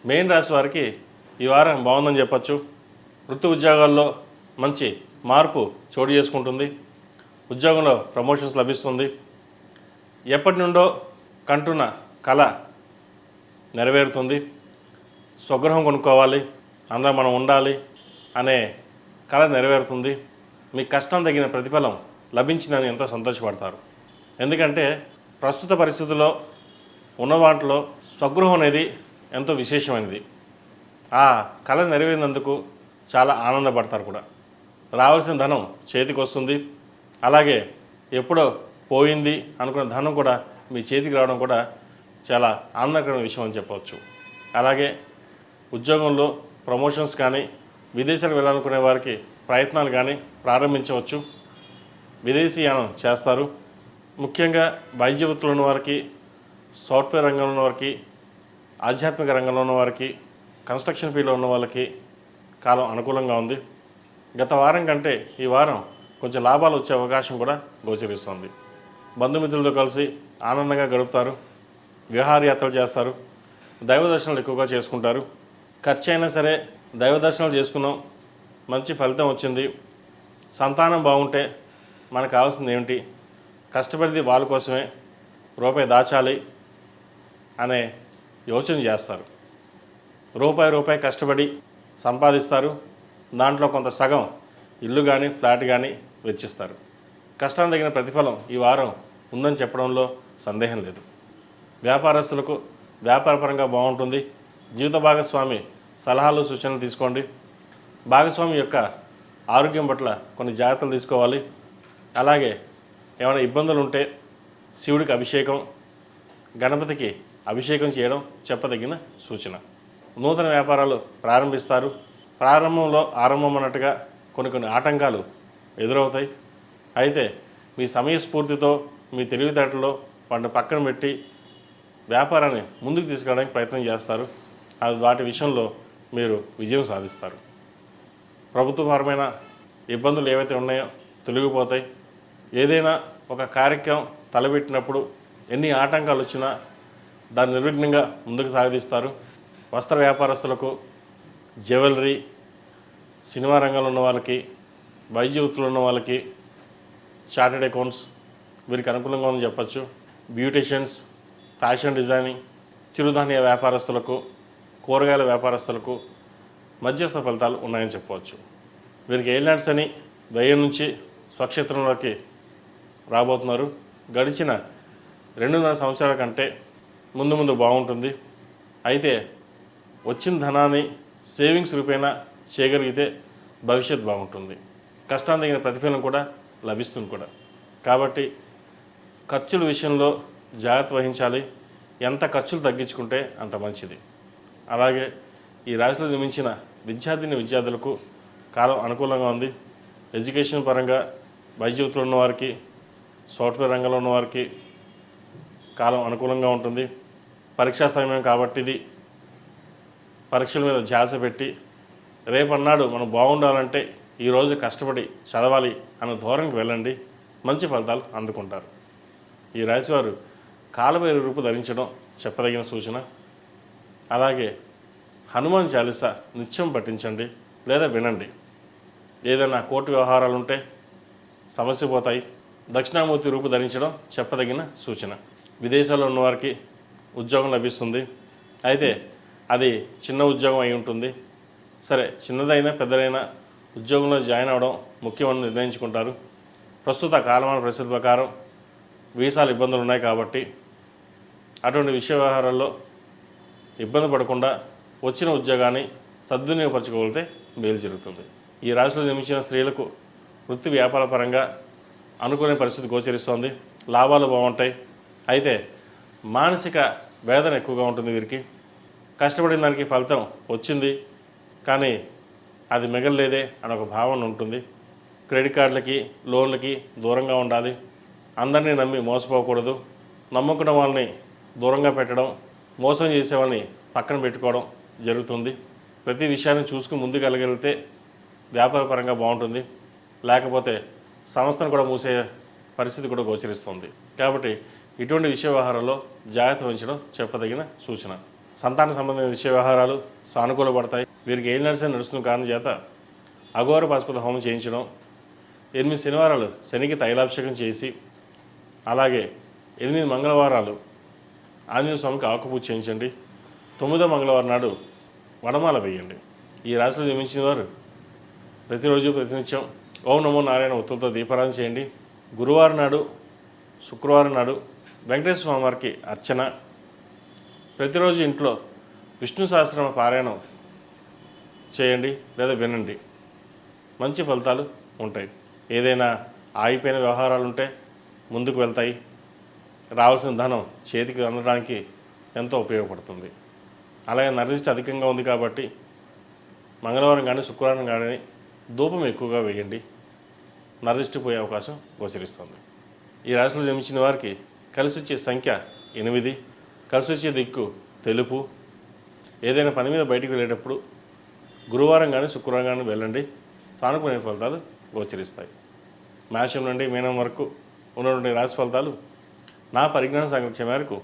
Main రాశి వారికి ఈ వారం బాగుందని చెప్పచ్చు. వృత్తి ఉద్యోగాల్లో మంచి మార్పు చోటు చేసుకుంటుంది. ఉద్యోగంలో ప్రమోషన్స్ లభిస్తుంది. ఎప్పటి నుండో కంటున్న కళ నెరవేరుతుంది. స్వగృహం కొనుక్కోవాలి, అందరూ మనం ఉండాలి అనే కళ నెరవేరుతుంది. మీ కష్టం తగిన ప్రతిఫలం లభించిందని ఎంతో సంతోషపడతారు. ఎందుకంటే ప్రస్తుత పరిస్థితుల్లో ఉన్న వాటిలో స్వగృహం అనేది ఎంతో విశేషమైనది. ఆ కళ నెరవేరినందుకు చాలా ఆనందపడతారు కూడా. రావాల్సిన ధనం చేతికి వస్తుంది. అలాగే ఎప్పుడో పోయింది అనుకున్న ధనం కూడా మీ చేతికి రావడం కూడా చాలా ఆనందకరమైన విషయం అని చెప్పవచ్చు. అలాగే ఉద్యోగంలో ప్రమోషన్స్ కానీ, విదేశాలకు వెళ్ళాలనుకునే వారికి ప్రయత్నాలు కానీ ప్రారంభించవచ్చు. విదేశీయానం చేస్తారు. ముఖ్యంగా వైద్య వృత్తిలో ఉన్న వారికి, సాఫ్ట్వేర్ రంగంలో ఉన్న వారికి, ఆధ్యాత్మిక రంగంలో ఉన్న వారికి, కన్స్ట్రక్షన్ ఫీల్డ్లో ఉన్న వాళ్ళకి కాలం అనుకూలంగా ఉంది. గత వారం కంటే ఈ వారం కొంచెం లాభాలు వచ్చే అవకాశం కూడా గోచరిస్తుంది. బంధుమిత్రులతో కలిసి ఆనందంగా గడుపుతారు. విహారయాత్రలు చేస్తారు. దైవ దర్శనాలు ఎక్కువగా చేసుకుంటారు. ఖర్చు అయినా సరే దైవ దర్శనాలు చేసుకున్నాం, మంచి ఫలితం వచ్చింది, సంతానం బాగుంటే మనకు కావాల్సింది ఏమిటి, కష్టపడిది వాళ్ళ కోసమే, రూపాయి దాచాలి అనే యోచన చేస్తారు. రూపాయి కష్టపడి సంపాదిస్తారు. దాంట్లో కొంత సగం ఇల్లు కానీ ఫ్లాట్ కానీ వెచ్చిస్తారు. కష్టం తగిన ప్రతిఫలం ఈ వారం ఉందని చెప్పడంలో సందేహం లేదు. వ్యాపారస్తులకు వ్యాపారపరంగా బాగుంటుంది. జీవిత భాగస్వామి సలహాలు సూచనలు తీసుకోండి. భాగస్వామి యొక్క ఆరోగ్యం పట్ల కొన్ని జాగ్రత్తలు తీసుకోవాలి. అలాగే ఏమైనా ఇబ్బందులు ఉంటే శివుడికి అభిషేకం, గణపతికి అభిషేకం చేయడం చెప్పదగిన సూచన. నూతన వ్యాపారాలు ప్రారంభిస్తారు. ప్రారంభంలో ఆరంభం అన్నట్టుగా కొన్ని ఆటంకాలు ఎదురవుతాయి. అయితే మీ సమయస్ఫూర్తితో, మీ తెలివితేటలో వాటిని పక్కన పెట్టి వ్యాపారాన్ని ముందుకు తీసుకెళ్ళడానికి ప్రయత్నం చేస్తారు. అది వాటి విషయంలో మీరు విజయం సాధిస్తారు. ప్రభుత్వపరమైన ఇబ్బందులు ఏవైతే ఉన్నాయో తొలగిపోతాయి. ఏదైనా ఒక కార్యక్రమం తలపెట్టినప్పుడు ఎన్ని ఆటంకాలు వచ్చినా దాన్ని నిర్విఘ్నంగా ముందుకు సాగిస్తారు. వస్త్ర వ్యాపారస్తులకు, జ్యువెలరీ, సినిమా రంగంలో ఉన్న వాళ్ళకి, వైద్య వృత్తిలో ఉన్న వాళ్ళకి, చార్టెడ్ అకౌంట్స్ వీరికి అనుకూలంగా ఉందని చెప్పచ్చు. బ్యూటిషియన్స్, ఫ్యాషన్ డిజైనింగ్, చిరుధాన్య వ్యాపారస్తులకు, కూరగాయల వ్యాపారస్తులకు మధ్యస్థ ఫలితాలు ఉన్నాయని చెప్పవచ్చు. వీరికి ఏలినాడ్స్ అని 1000 నుంచి స్వక్షేత్రంలోకి రాబోతున్నారు. గడిచిన 2.5 సంవత్సరాల కంటే ముందు బాగుంటుంది. అయితే వచ్చిన ధనాన్ని సేవింగ్స్ రూపేణా చేయగలిగితే భవిష్యత్ బాగుంటుంది. కష్టాన్ని తగిన ప్రతిఫలం కూడా లభిస్తుంది కూడా. కాబట్టి ఖర్చుల విషయంలో జాగ్రత్త వహించాలి. ఎంత ఖర్చులు తగ్గించుకుంటే అంత మంచిది. అలాగే ఈ రాశిలో జన్మించిన విద్యార్థులకు కాలం అనుకూలంగా ఉంది. ఎడ్యుకేషన్ పరంగా వైద్య వృత్తిలో ఉన్నవారికి, సాఫ్ట్వేర్ రంగంలో ఉన్నవారికి కాలం అనుకూలంగా ఉంటుంది. పరీక్షా సమయం కాబట్టి ఇది పరీక్షల మీద ధ్యాస పెట్టి రేపన్నాడు మనం బాగుండాలంటే ఈరోజు కష్టపడి చదవాలి అన్న ధోరణికి వెళ్ళండి. మంచి ఫలితాలు అందుకుంటారు. ఈ రాశివారు కాలభైరవ రూపు ధరించడం చెప్పదగిన సూచన. అలాగే హనుమాన్ చాలీసా నిత్యం పఠించండి లేదా వినండి. ఏదైనా కోర్టు వ్యవహారాలు ఉంటే సమస్య పోతాయి. దక్షిణామూర్తి రూపు ధరించడం చెప్పదగిన సూచన. విదేశాల్లో ఉన్నవారికి ఉద్యోగం లభిస్తుంది. అయితే అది చిన్న ఉద్యోగం అయి ఉంటుంది. సరే, చిన్నదైనా పెద్దదైనా ఉద్యోగంలో జాయిన్ అవ్వడం ముఖ్యమని నిర్ణయించుకుంటారు. ప్రస్తుత కాలమాన పరిస్థితి ప్రకారం వీసాలు ఇబ్బందులు ఉన్నాయి కాబట్టి అటువంటి విషయ వ్యవహారాల్లో ఇబ్బంది పడకుండా వచ్చిన ఉద్యోగాన్ని సద్వినియోగపరచుకోగలిగితే మేలు జరుగుతుంది. ఈ రాశిలో జన్మించిన స్త్రీలకు వృత్తి వ్యాపార పరంగా అనుకునే పరిస్థితి గోచరిస్తోంది. లాభాలు బాగుంటాయి. అయితే మానసిక వేదన ఎక్కువగా ఉంటుంది వీరికి. కష్టపడిన దానికి ఫలితం వచ్చింది కానీ అది మిగలలేదే అని ఒక భావన ఉంటుంది. క్రెడిట్ కార్డులకి, లోన్లకి దూరంగా ఉండాలి. అందరినీ నమ్మి మోసపోకూడదు. నమ్ముకున్న వాళ్ళని దూరంగా పెట్టడం, మోసం చేసే వాళ్ళని పక్కన పెట్టుకోవడం జరుగుతుంది. ప్రతి విషయాన్ని చూసుకుని ముందుకెళ్ళగలిగితే వ్యాపారపరంగా బాగుంటుంది. లేకపోతే సంస్థను కూడా మూసే పరిస్థితి కూడా గోచరిస్తుంది. కాబట్టి ఇటువంటి విషయ వ్యవహారాల్లో జాగ్రత్త వహించడం చెప్పదగిన సూచన. సంతాన సంబంధించిన విషయ వ్యవహారాలు సానుకూలపడతాయి. వీరికి ఏం నడుస్తున్న కారణం చేత అఘోర పాశుపత హోమం చేయించడం, 8 శనివారాలు శనికి తైలాభిషేకం చేసి, అలాగే 8 మంగళవారాలు ఆంజనేయ స్వామికి ఆకుపూజ చేయించండి. 9వ మంగళవారం నాడు వడమాల వేయండి. ఈ రాశిలో జన్మించిన వారు ప్రతిరోజు ప్రతినిత్యం ఓం నమో నారాయణ ఉత్తులతో దీపారాధన చేయండి. గురువారం నాడు, శుక్రవారం నాడు వెంకటేశ్వర స్వామి వారికి అర్చన, ప్రతిరోజు ఇంట్లో విష్ణు సహస్రనామ పారాయణం చేయండి లేదా వినండి. మంచి ఫలితాలు ఉంటాయి. ఏదైనా ఆగిపోయిన వ్యవహారాలు ఉంటే ముందుకు వెళ్తాయి. రావాల్సిన ధనం చేతికి అందడానికి ఎంతో ఉపయోగపడుతుంది. అలాగే నరదిష్టి అధికంగా ఉంది కాబట్టి మంగళవారం కానీ శుక్రవారం కానీ ధూపం ఎక్కువగా వేయండి. నరదిష్టి పోయే అవకాశం గోచరిస్తుంది. ఈ రాశిలో జన్మించిన వారికి కలిసి వచ్చే సంఖ్య 8, కలిసి వచ్చే దిక్కు తెలుపు. ఏదైనా పని మీద బయటికి వెళ్ళేటప్పుడు గురువారం కానీ శుక్రవారం కానీ వెళ్ళండి. సానుకూల ఫలితాలు గోచరిస్తాయి. మేషం నుండి మీనం వరకు ఉన్నటువంటి రాశి ఫలితాలు నా పరిజ్ఞాన సంగతి మేరకు